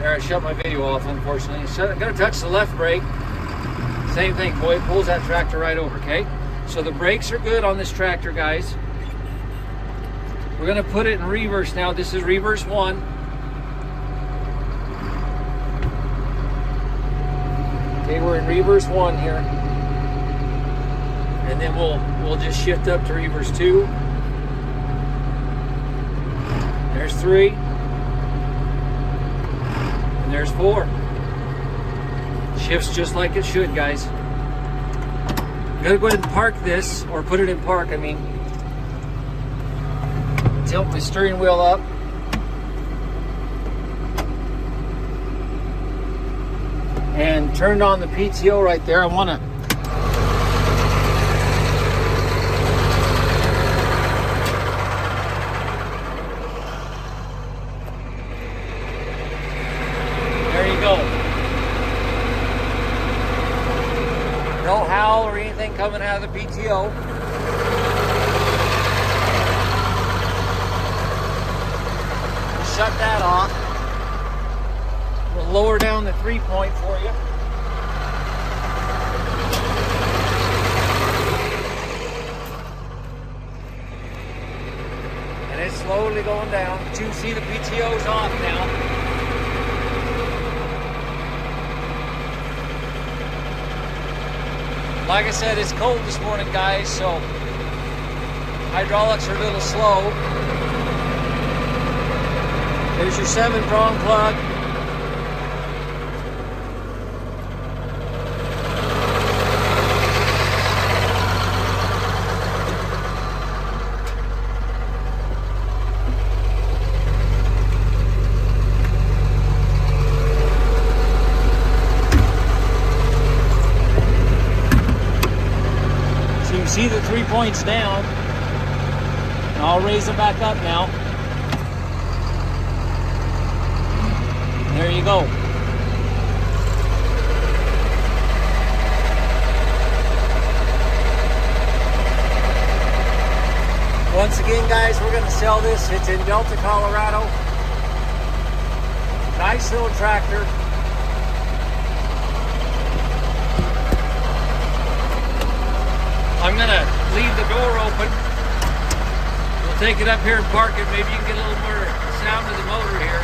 There, I shut my video off, unfortunately. I'm gonna touch the left brake. Same thing, boy, it pulls that tractor right over, okay? So the brakes are good on this tractor, guys. We're gonna put it in reverse now. This is reverse 1. Okay, we're in reverse 1 here. And then we'll just shift up to reverse 2. There's 3. And there's 4. Shifts just like it should, guys. I'm gonna go ahead and park this, or put it in park, I mean. Tilt my steering wheel up. And turned on the PTO right there. I wanna no howl or anything coming out of the PTO. We'll shut that off. We'll lower down the 3-point for you. And it's slowly going down. You see the PTO's off now. Like I said, it's cold this morning, guys, so hydraulics are a little slow. There's your 7-prong plug. See the 3 points down. And I'll raise it back up now. There you go. Once again, guys, we're going to sell this. It's in Delta, Colorado. Nice little tractor. I'm gonna leave the door open. We'll take it up here and park it. Maybe you can get a little more sound of the motor here.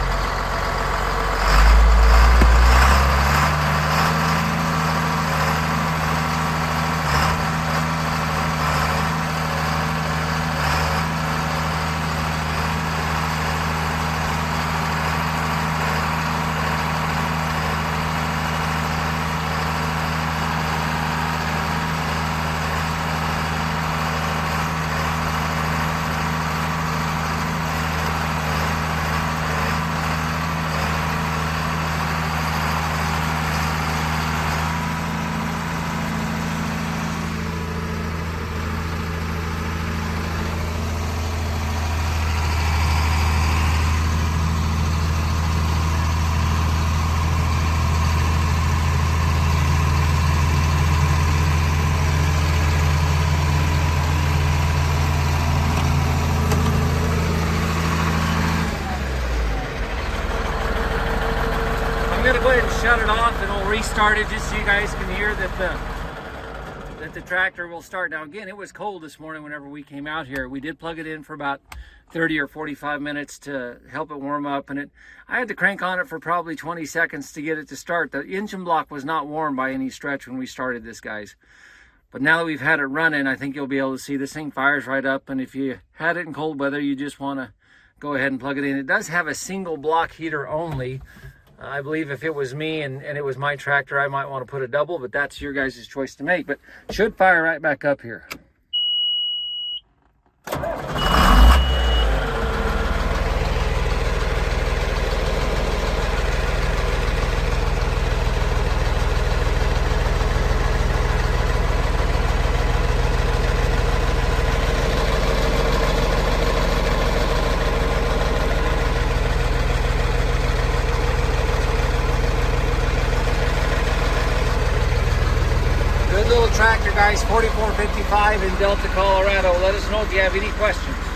Go ahead and shut it off, and we'll restart it just so you guys can hear that the tractor will start. Now again, it was cold this morning whenever we came out here. We did plug it in for about 30 or 45 minutes to help it warm up, and I had to crank on it for probably 20 seconds to get it to start. The engine block was not warm by any stretch when we started this, guys. But now that we've had it running, I think you'll be able to see this thing fires right up. And if you had it in cold weather, you just want to go ahead and plug it in. It does have a single block heater only. I believe if it was me and it was my tractor, I might want to put a double, but that's your guys' choice to make. But should fire right back up here. Tractor, guys, 4455 in Delta, Colorado. Let us know if you have any questions.